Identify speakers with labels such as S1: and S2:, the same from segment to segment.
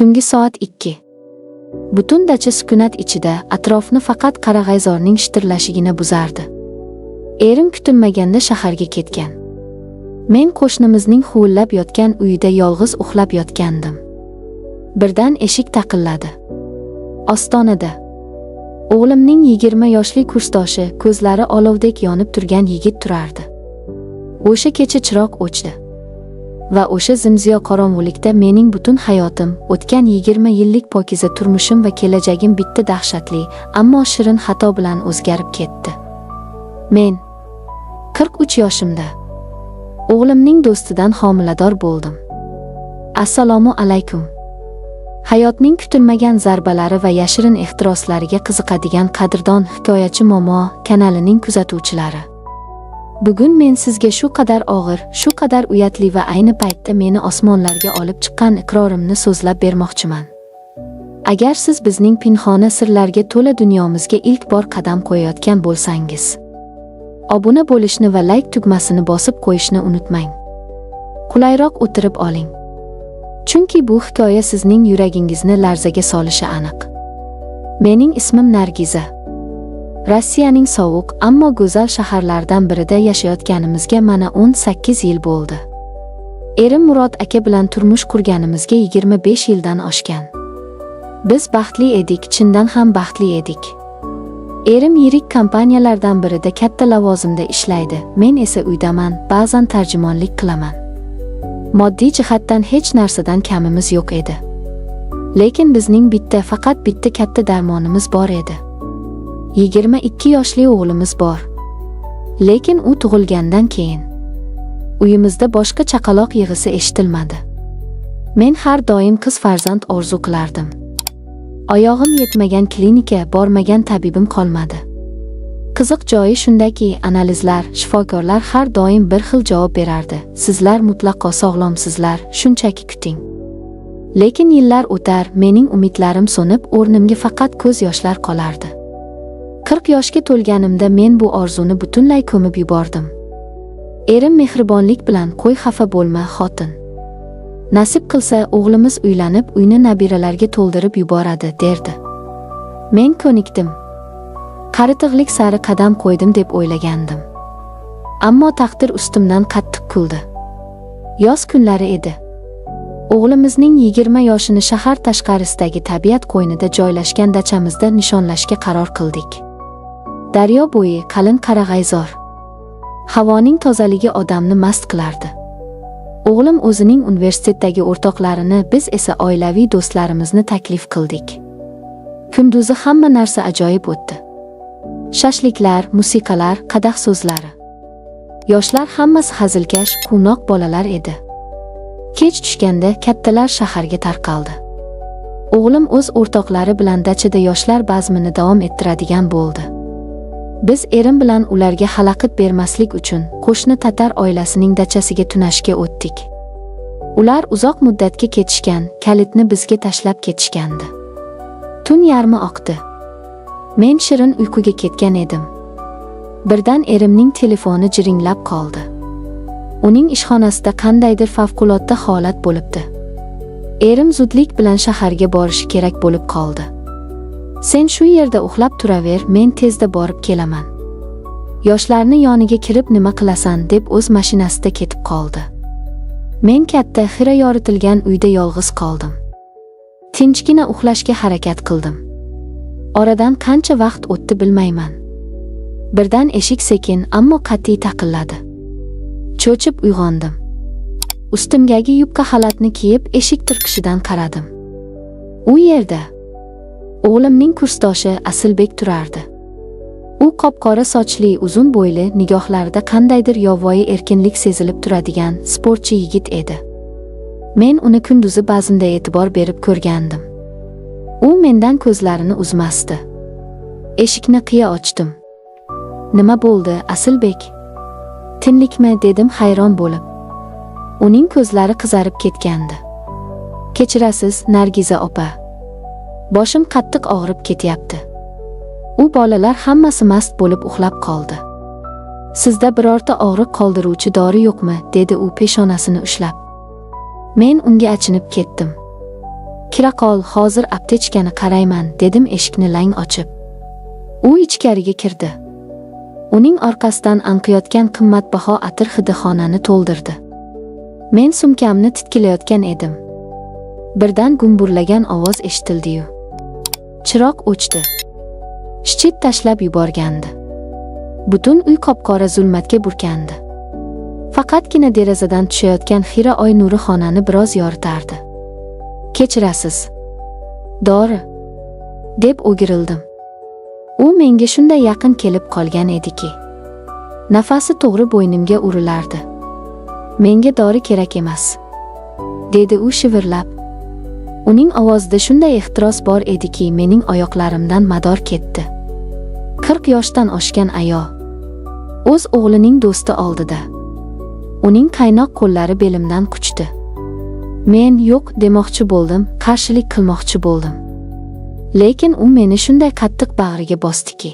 S1: Tungi soat 2. Butun dacha sukunat ichida atrofni faqat qarag'ayzorning shitirlashigina buzardi. Erim kutilmaganda shaharga ketgan. Men qo'shnimizning huvillab yotgan uyida yolg'iz uxlab yotgandim. Birdan eshik taqilladi. Ostonada o'g'limning 20 yoshli kursdoshi, ko'zlari olovdek yonib turgan yigit turardi. O'sha kecha chiroq o'chdi. Va o'sha zimziyo qorong'ulikda mening butun hayotim, o'tgan 20 yillik pokiza turmushim va kelajagim bitta dahshatli, ammo shirin xato bilan o'zgarib ketdi. Men 43 yoshimda o'g'limning do'stidan homilador bo'ldim. Assalomu alaykum. Hayotning kutilmagan zarbalari va yashirin ehtiroslariga qiziqadigan qadrdon hikoyachi Momo kanalining kuzatuvchilari. Bugun men sizga shu qadar og'ir, shu qadar uyatli va ayni paytda meni osmonlarga olib chiqqan iqrorimni so'zlab bermoqchiman. Agar siz bizning pinhona sirlarga to'la dunyomizga ilk bor qadam qo'yayotgan bo'lsangiz, obuna bo'lishni va like tugmasini bosib qo'yishni unutmang. Qulayroq o'tirib oling. Chunki bu hikoya sizning yuragingizni larzaga solishi aniq. Mening ismim Nargiza. Rossiyaning sovuq, ammo go'zal shaharlaridan birida yashayotganimizga mana 18 yil bo'ldi. Erim Murod aka bilan turmush qurganimizga 25 yildan oshgan. Biz baxtli edik, chindan ham baxtli edik. Erim yirik kompaniyalardan birida katta lavozimda ishlaydi, men esa uydaman, ba'zan tarjimonlik qilaman. Moddiy jihatdan hech narsadan kamimiz yo'q edi. Lekin bizning faqat bitta katta darmonimiz bor edi. 22 yoshli o'g'limiz bor. Lekin u tug'ilgandan keyin uyimizda boshqa chaqaloq yig'isi eshitilmadi. Men har doim qiz farzand orzu qilardim. Oyog'im yetmagan klinika, bormagan tabibim qolmadi. Qiziq joyi shundaki, analizlar, shifokorlar har doim bir xil javob berardi. Sizlar mutlaqo sog'lomsizlar, shunchaki kuting. Lekin yillar o'tar, mening umidlarim so'nib, o'rnimga faqat ko'z yoshlar qolardi. 40 yoshga to'lganimda men bu orzuni butunlay ko'mib yubordim. Erim mehribonlik bilan qo'y xafa bo'lma xotin. Nasib qilsa o'g'limiz uylanib, uyni nabiralarga to'ldirib yuboradi, derdi. Men ko'nikdim. Qaritig'lik sari qadam qo'ydim deb o'ylagandim. Ammo taqdir ustimdan qattiq kuldi. Yoz kunlari edi. O'g'limizning 20 yoshini shahar tashqarisidagi tabiat qo'ynida joylashgan dachamizda nishonlashga qaror qildik. Daryo bo'yi qalin qarag'ayzor. Havoning tozaligi odamni mast qilardi. O'g'lim o'zining universitetdagi o'rtoqlarini, biz esa oilaviy do'stlarimizni taklif qildik. Kunduzi hamma narsa ajoyib o'tdi. Shashliklar, musiqalar, qadah so'zlari. Yoshlar hammasi hazilkash, quvnoq bolalar edi. Kech tushganda kattalar shaharga tarqaldi. O'g'lim o'z o'rtoqlari bilan dachada yoshlar bazmini davom ettiradigan bo'ldi. Biz erim bilan ularga xalaqit bermaslik uchun qo'shni tatar oilasining dachasiga tunashga o'tdik. Ular uzoq muddatga ketishgan, kalitni bizga tashlab ketishgandi. Tun yarmi oqdi. Men shirin uyquga ketgan edim. Birdan erimning telefoni jiringlab qoldi. Uning ishxonasida qandaydir favqulodda holat bo'libdi. Erim zudlik bilan shaharga borishi kerak bo'lib qoldi. Sen shu yerda uxlab turaver, men tezda borib kelaman. Yoshlarni yoniga kirib nima qilasan deb o'z mashinasida ketib qoldi. Men katta, xira yoritilgan uyda yolg'iz qoldim. Tinchgina uxlashga harakat qildim. Oradan qancha vaqt o'tdi bilmayman. Birdan eshik sekin, ammo qat'iy taqilladi. Cho'chib uyg'ondim. Ustimdagi yubka xalatni kiyib eshik tirqishidan qaradim. U yerda o'g'limning kursdoshi Asilbek turardi. U qop-qora sochli, uzun bo'yli, nigohlarida qandaydir yovvoyi erkinlik sezilib turadigan sportchi yigit edi. Men uni kunduzi ba'zida e'tibor berib ko'rgandim. U mendan ko'zlarini uzmasdi. Eshikni qiya ochdim. Nima bo'ldi, Asilbek? Tinchlikmi, dedim hayron bo'lib. Uning ko'zlari qizarib ketgandi. Kechirasiz, Nargiza opa. Boshim qattiq og'rib ketyapti. U bolalar hammasi mast bo'lib uxlab qoldi. Sizda birorta og'riq qoldiruvchi dori yo'qmi? Dedi u peshonasini ushlab. Men unga achinib ketdim. Kira qol, hozir aptechkani qarayman, dedim eshikni lang ochib. U ichkariga kirdi. Uning orqasidan anqiyotgan qimmatbaho atir hidi xonani to'ldirdi. Men sumkamni titkilayotgan edim. Birdan gumburlagan ovoz eshitildi-yu. Chiroq o'chdi. Shchit tashlab yuborgandi. Butun uy qop-qora zulmatga burkandi. Faqatgina derazadan tushayotgan xira oy nuri xonani biroz yoritardi. Kechirasiz. Dori, deb o'girildim. U menga shunday yaqin kelib qolgan ediki, nafasi to'g'ri bo'ynimga urilardi. Menga dori kerak emas, dedi u shivirlab. Uning ovozida shunday ehtiros bor ediki, mening oyoqlarimdan mador ketdi. 40 yoshdan oshgan ayol o'z o'g'lining do'sti oldida. Uning qaynoq qo'llari belimdan quchdi. Men yo'q demoqchi bo'ldim, qarshilik qilmoqchi bo'ldim. Lekin u meni shunday qattiq bag'riga bosdiki,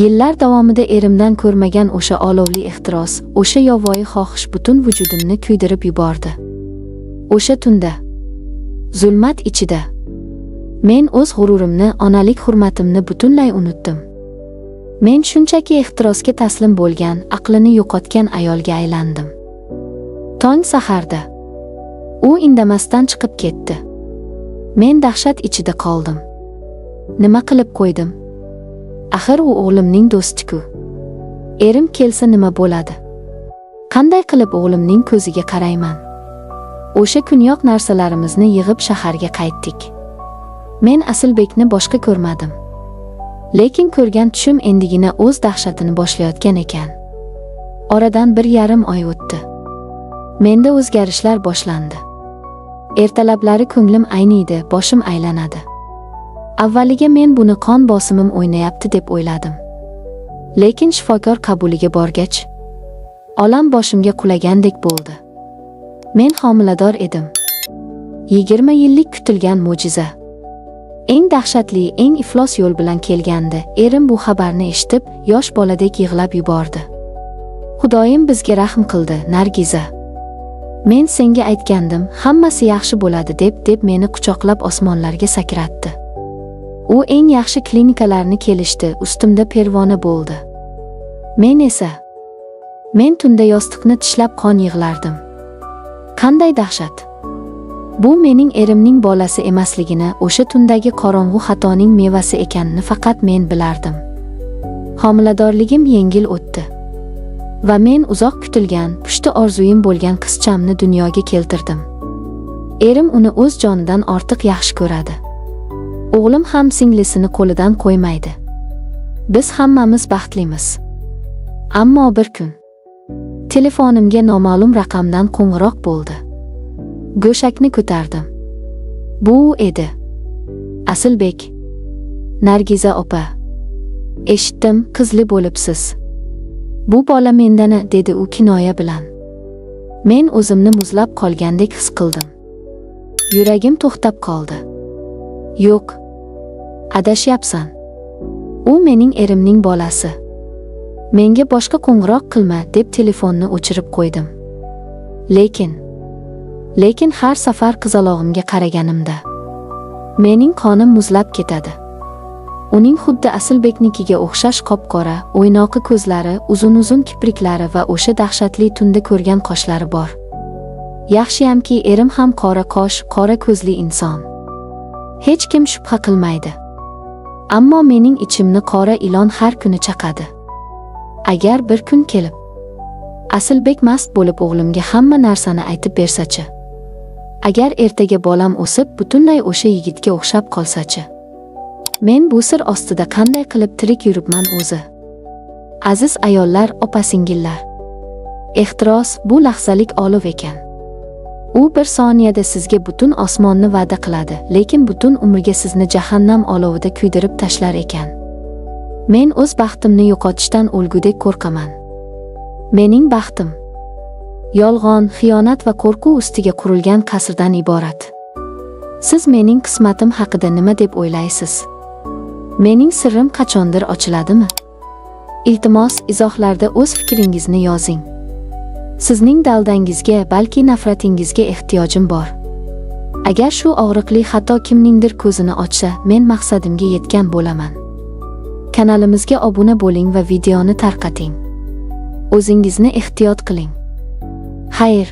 S1: yillar davomida erimdan ko'rmagan o'sha olovli ehtiros, o'sha yovvoyi xohish butun vujudimni kuydirib yubordi. O'sha tunda, zulmat ichida, men o'z g'ururimni, onalik hurmatimni butunlay unutdim. Men shunchaki ehtirosga taslim bo'lgan, aqlini yo'qotgan ayolga aylandim. Tong saharda u indamasdan chiqib ketdi. Men dahshat ichida qoldim. Nima qilib qo'ydim? Axir u o'g'limning do'sti-ku. Erim kelsa nima bo'ladi? Qanday qilib o'g'limning ko'ziga qarayman? O'sha kunyoq narsalarimizni yig'ib shaharga qaytdik. Men Asilbekni boshqa ko'rmadim. Lekin ko'rgan tushim endigina o'z dahshatini boshlayotgan ekan. Oradan 1,5 oy o'tdi. Menda o'zgarishlar boshlandi. Ertalablari ko'nglim ayniydi, boshim aylanadi. Avvaliga men buni qon bosimim o'ynayapti deb o'yladim. Lekin shifokor qabuliga borgach, olam boshimga qulagandek bo'ldi. Men homilador edim. 20 yillik kutilgan mo'jiza. Eng dahshatli, eng iflos yo'l bilan kelgandi. Erim bu xabarni eshitib, yosh boladek yig'lab yubordi. Xudoyim bizga rahm qildi, Nargiza. Men senga aytgandim, hammasi yaxshi bo'ladi deb meni quchoqlab osmonlarga sakratdi. U eng yaxshi klinikalarni kelishdi, ustimda pervona bo'ldi. Men tunda yostiqni tishlab qon yig'lardim. Qanday dahshat! Bu mening erimning bolasi emasligini, o'sha tundagi qorong'u xatoning mevasi ekanini faqat men bilardim. Homiladorligim yengil o'tdi. Va men uzoq kutilgan, pushti orzuyim bo'lgan qizchamni dunyoga keltirdim. Erim uni o'z jonidan ortiq yaxshi ko'radi. O'g'lim ham singlisini qo'lidan qo'ymaydi. Biz hammamiz baxtlimiz. Ammo bir kun telefonimga noma'lum raqamdan qo'ng'iroq bo'ldi. Go'shakni ko'tardim. Bu edi. Asilbek. Nargiza opa. Eshitdim, qizli bo'libsiz. Bu bola mendani, dedi u kinoya bilan. Men o'zimni muzlab qolgandek his qildim. Yuragim to'xtab qoldi. Yo'q. Adashyapsan. U mening erimning bolasi. Menga boshqa qo'ng'iroq qilma, deb telefonni o'chirib qo'ydim. Lekin har safar qizalog'imga qaraganimda mening qonim muzlab ketadi. Uning xuddi Asilbeknikiga o'xshash qop-qora, o'ynoqi ko'zlari, uzun-uzun kipriklari va o'sha dahshatli tunda ko'rgan qoshlari bor. Yaxshiyamki erim ham qora qosh, qora ko'zli inson. Hech kim shubha qilmaydi. Ammo mening ichimni qora ilon har kuni chaqadi. Agar bir kun kelib Asilbek mast bo'lib o'g'limga hamma narsani aytib bersachi, agar ertaga bolam o'sib butunlay o'sha yigitga o'xshab qolsachi, men bu sir ostida qanday qilib tirik yuribman o'zi? Aziz ayollar, opa-singillar, ehtiros bu lahzalik olov ekan. U bir soniyada sizga butun osmonni va'da qiladi, lekin butun umrga sizni jahannam olovida kuydirib tashlar ekan. Men o'z baxtimni yo'qotishdan o'lgudek qo'rqaman. Mening baxtim yolg'on, xiyonat va qo'rquv ustiga qurilgan qasrdan iborat. Siz mening qismatim haqida nima deb o'ylaysiz? Mening sirrim qachondir ochiladimi? Iltimos, izohlarda o'z fikringizni yozing. Sizning daldangizga, balki nafratingizga ehtiyojim bor. Agar shu og'riqli xato kimningdir ko'zini ochsa, men maqsadimga yetgan bo'laman. Kanalimizga obuna bo'ling va videoni tarqating. O'zingizni ehtiyot qiling. Xayr.